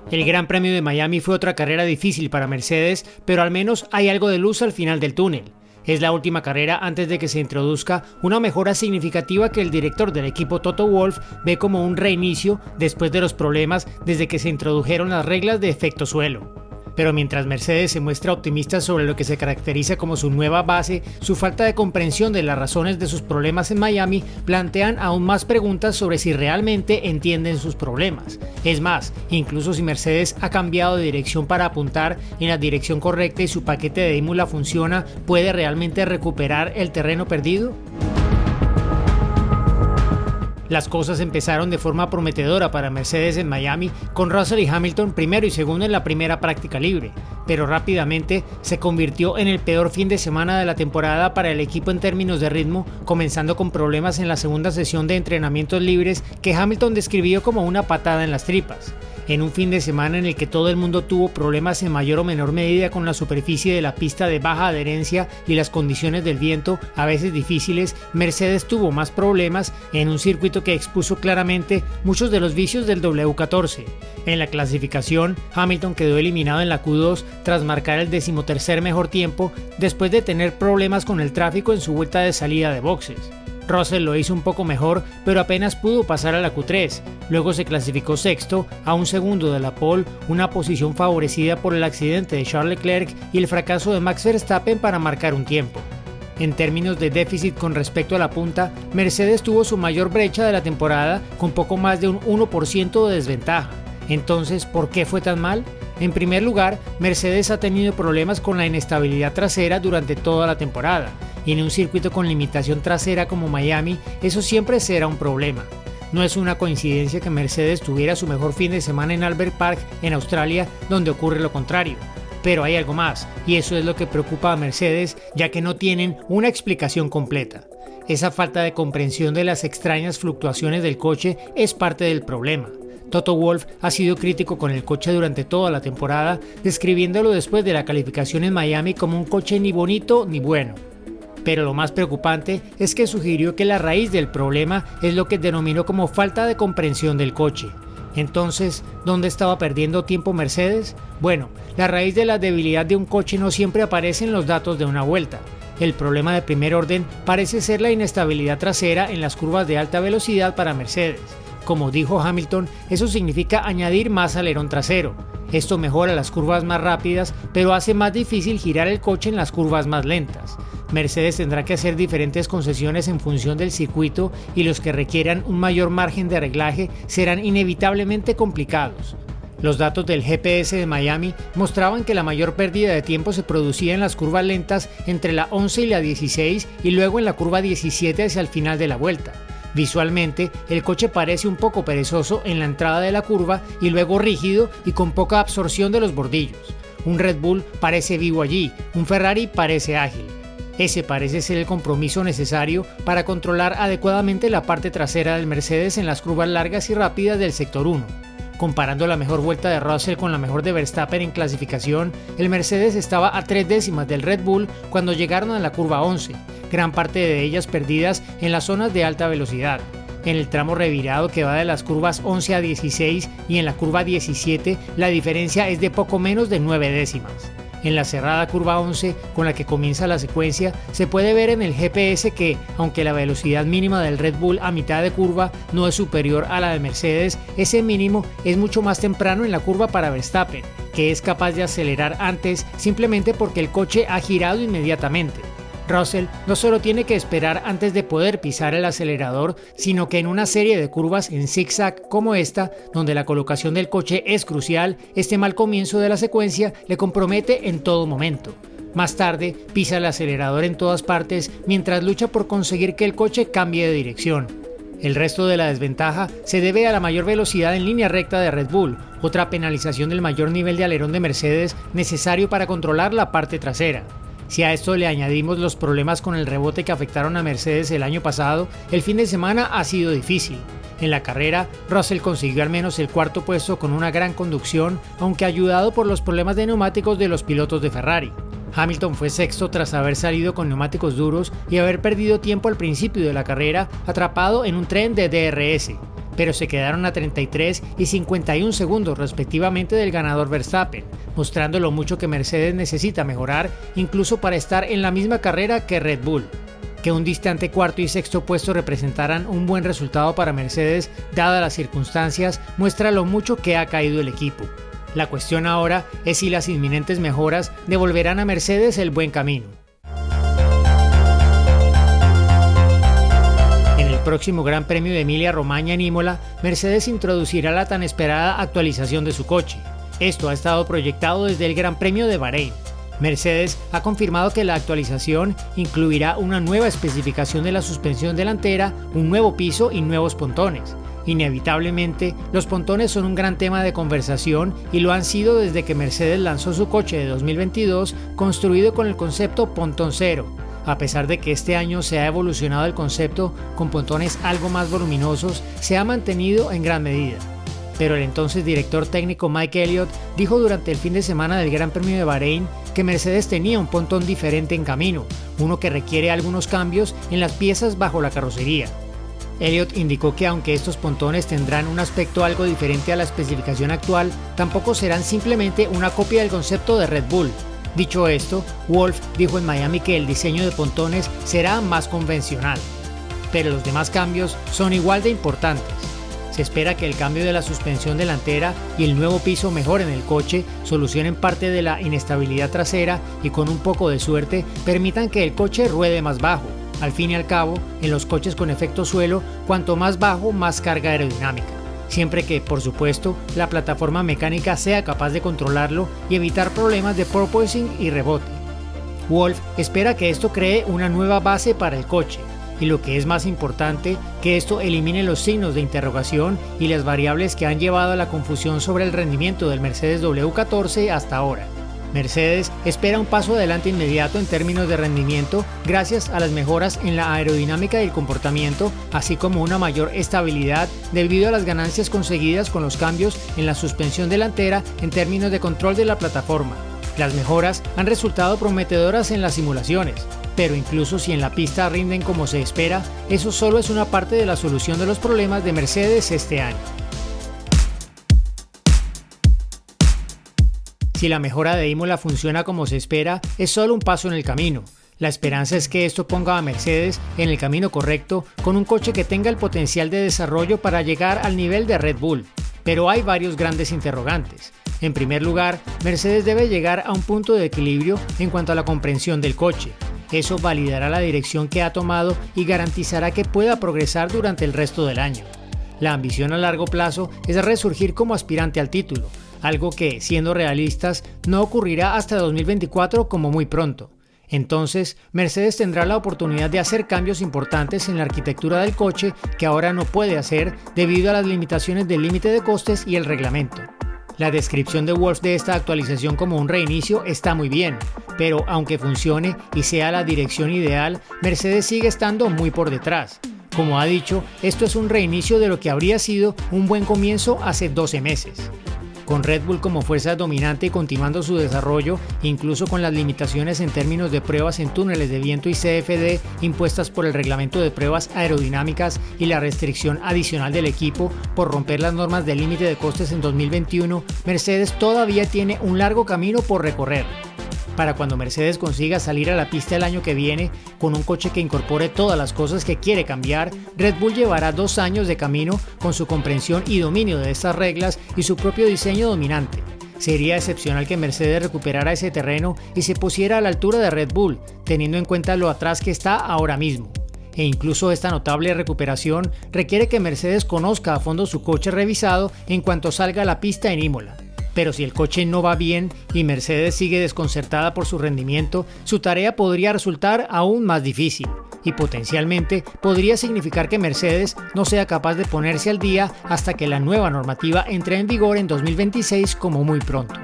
El Gran Premio de Miami fue otra carrera difícil para Mercedes, pero al menos hay algo de luz al final del túnel. Es la última carrera antes de que se introduzca una mejora significativa que el director del equipo Toto Wolff ve como un reinicio después de los problemas desde que se introdujeron las reglas de efecto suelo. Pero mientras Mercedes se muestra optimista sobre lo que se caracteriza como su nueva base, su falta de comprensión de las razones de sus problemas en Miami plantean aún más preguntas sobre si realmente entienden sus problemas. Es más, incluso si Mercedes ha cambiado de dirección para apuntar en la dirección correcta y su paquete de Imola funciona, ¿puede realmente recuperar el terreno perdido? Las cosas empezaron de forma prometedora para Mercedes en Miami, con Russell y Hamilton primero y segundo en la primera práctica libre, pero rápidamente se convirtió en el peor fin de semana de la temporada para el equipo en términos de ritmo, comenzando con problemas en la segunda sesión de entrenamientos libres que Hamilton describió como una patada en las tripas. En un fin de semana en el que todo el mundo tuvo problemas en mayor o menor medida con la superficie de la pista de baja adherencia y las condiciones del viento, a veces difíciles, Mercedes tuvo más problemas en un circuito que expuso claramente muchos de los vicios del W14. En la clasificación, Hamilton quedó eliminado en la Q2 tras marcar el 13º mejor tiempo después de tener problemas con el tráfico en su vuelta de salida de boxes. Russell lo hizo un poco mejor, pero apenas pudo pasar a la Q3. Luego se clasificó sexto, a un segundo de la pole, una posición favorecida por el accidente de Charles Leclerc y el fracaso de Max Verstappen para marcar un tiempo. En términos de déficit con respecto a la punta, Mercedes tuvo su mayor brecha de la temporada con poco más de un 1% de desventaja. Entonces, ¿por qué fue tan mal? En primer lugar, Mercedes ha tenido problemas con la inestabilidad trasera durante toda la temporada, y en un circuito con limitación trasera como Miami, eso siempre será un problema. No es una coincidencia que Mercedes tuviera su mejor fin de semana en Albert Park, en Australia, donde ocurre lo contrario. Pero hay algo más, y eso es lo que preocupa a Mercedes, ya que no tienen una explicación completa. Esa falta de comprensión de las extrañas fluctuaciones del coche es parte del problema. Toto Wolff ha sido crítico con el coche durante toda la temporada, describiéndolo después de la calificación en Miami como un coche ni bonito ni bueno. Pero lo más preocupante es que sugirió que la raíz del problema es lo que denominó como falta de comprensión del coche. Entonces, ¿dónde estaba perdiendo tiempo Mercedes? Bueno, la raíz de la debilidad de un coche no siempre aparece en los datos de una vuelta. El problema de primer orden parece ser la inestabilidad trasera en las curvas de alta velocidad para Mercedes. Como dijo Hamilton, eso significa añadir más alerón trasero. Esto mejora las curvas más rápidas, pero hace más difícil girar el coche en las curvas más lentas. Mercedes tendrá que hacer diferentes concesiones en función del circuito y los que requieran un mayor margen de arreglaje serán inevitablemente complicados. Los datos del GPS de Miami mostraban que la mayor pérdida de tiempo se producía en las curvas lentas entre la 11 y la 16 y luego en la curva 17 hacia el final de la vuelta. Visualmente, el coche parece un poco perezoso en la entrada de la curva y luego rígido y con poca absorción de los bordillos. Un Red Bull parece vivo allí, un Ferrari parece ágil. Ese parece ser el compromiso necesario para controlar adecuadamente la parte trasera del Mercedes en las curvas largas y rápidas del sector 1. Comparando la mejor vuelta de Russell con la mejor de Verstappen en clasificación, el Mercedes estaba a 3 décimas del Red Bull cuando llegaron a la curva 11, gran parte de ellas perdidas en las zonas de alta velocidad. En el tramo revirado que va de las curvas 11 a 16 y en la curva 17 la diferencia es de poco menos de 9 décimas. En la cerrada curva 11, con la que comienza la secuencia, se puede ver en el GPS que, aunque la velocidad mínima del Red Bull a mitad de curva no es superior a la de Mercedes, ese mínimo es mucho más temprano en la curva para Verstappen, que es capaz de acelerar antes simplemente porque el coche ha girado inmediatamente. Russell no solo tiene que esperar antes de poder pisar el acelerador, sino que en una serie de curvas en zigzag como esta, donde la colocación del coche es crucial, este mal comienzo de la secuencia le compromete en todo momento. Más tarde, pisa el acelerador en todas partes mientras lucha por conseguir que el coche cambie de dirección. El resto de la desventaja se debe a la mayor velocidad en línea recta de Red Bull, otra penalización del mayor nivel de alerón de Mercedes necesario para controlar la parte trasera. Si a esto le añadimos los problemas con el rebote que afectaron a Mercedes el año pasado, el fin de semana ha sido difícil. En la carrera, Russell consiguió al menos el cuarto puesto con una gran conducción, aunque ayudado por los problemas de neumáticos de los pilotos de Ferrari. Hamilton fue sexto tras haber salido con neumáticos duros y haber perdido tiempo al principio de la carrera, atrapado en un tren de DRS. pero se quedaron a 33 y 51 segundos respectivamente del ganador Verstappen, mostrando lo mucho que Mercedes necesita mejorar incluso para estar en la misma carrera que Red Bull. Que un distante cuarto y sexto puesto representaran un buen resultado para Mercedes, dadas las circunstancias, muestra lo mucho que ha caído el equipo. La cuestión ahora es si las inminentes mejoras devolverán a Mercedes el buen camino. En el próximo Gran Premio de Emilia-Romagna en Imola, Mercedes introducirá la tan esperada actualización de su coche. Esto ha estado proyectado desde el Gran Premio de Bahrein. Mercedes ha confirmado que la actualización incluirá una nueva especificación de la suspensión delantera, un nuevo piso y nuevos pontones. Inevitablemente, los pontones son un gran tema de conversación y lo han sido desde que Mercedes lanzó su coche de 2022 construido con el concepto Pontón Cero. A pesar de que este año se ha evolucionado el concepto con pontones algo más voluminosos, se ha mantenido en gran medida. Pero el entonces director técnico Mike Elliott dijo durante el fin de semana del Gran Premio de Bahrein que Mercedes tenía un pontón diferente en camino, uno que requiere algunos cambios en las piezas bajo la carrocería. Elliott indicó que aunque estos pontones tendrán un aspecto algo diferente a la especificación actual, tampoco serán simplemente una copia del concepto de Red Bull. Dicho esto, Wolff dijo en Miami que el diseño de pontones será más convencional, pero los demás cambios son igual de importantes. Se espera que el cambio de la suspensión delantera y el nuevo piso mejoren el coche, solucionen parte de la inestabilidad trasera y con un poco de suerte permitan que el coche ruede más bajo. Al fin y al cabo, en los coches con efecto suelo, cuanto más bajo, más carga aerodinámica. Siempre que, por supuesto, la plataforma mecánica sea capaz de controlarlo y evitar problemas de porpoising y rebote. Wolff espera que esto cree una nueva base para el coche. Y lo que es más importante, que esto elimine los signos de interrogación y las variables que han llevado a la confusión sobre el rendimiento del Mercedes W14 hasta ahora. Mercedes espera un paso adelante inmediato en términos de rendimiento gracias a las mejoras en la aerodinámica y el comportamiento, así como una mayor estabilidad debido a las ganancias conseguidas con los cambios en la suspensión delantera en términos de control de la plataforma. Las mejoras han resultado prometedoras en las simulaciones. Pero incluso si en la pista rinden como se espera, eso solo es una parte de la solución de los problemas de Mercedes este año. Si la mejora de Imola funciona como se espera, es solo un paso en el camino. La esperanza es que esto ponga a Mercedes en el camino correcto con un coche que tenga el potencial de desarrollo para llegar al nivel de Red Bull. Pero hay varios grandes interrogantes. En primer lugar, Mercedes debe llegar a un punto de equilibrio en cuanto a la comprensión del coche. Eso validará la dirección que ha tomado y garantizará que pueda progresar durante el resto del año. La ambición a largo plazo es resurgir como aspirante al título, algo que, siendo realistas, no ocurrirá hasta 2024 como muy pronto. Entonces, Mercedes tendrá la oportunidad de hacer cambios importantes en la arquitectura del coche que ahora no puede hacer debido a las limitaciones del límite de costes y el reglamento. La descripción de Wolff de esta actualización como un reinicio está muy bien, pero aunque funcione y sea la dirección ideal, Mercedes sigue estando muy por detrás. Como ha dicho, esto es un reinicio de lo que habría sido un buen comienzo hace 12 meses. Con Red Bull como fuerza dominante y continuando su desarrollo, incluso con las limitaciones en términos de pruebas en túneles de viento y CFD impuestas por el reglamento de pruebas aerodinámicas y la restricción adicional del equipo por romper las normas del límite de costes en 2021, Mercedes todavía tiene un largo camino por recorrer. Para cuando Mercedes consiga salir a la pista el año que viene con un coche que incorpore todas las cosas que quiere cambiar, Red Bull llevará 2 años de camino con su comprensión y dominio de estas reglas y su propio diseño dominante. Sería excepcional que Mercedes recuperara ese terreno y se pusiera a la altura de Red Bull, teniendo en cuenta lo atrás que está ahora mismo. E incluso esta notable recuperación requiere que Mercedes conozca a fondo su coche revisado en cuanto salga a la pista en Imola. Pero si el coche no va bien y Mercedes sigue desconcertada por su rendimiento, su tarea podría resultar aún más difícil y potencialmente podría significar que Mercedes no sea capaz de ponerse al día hasta que la nueva normativa entre en vigor en 2026 como muy pronto.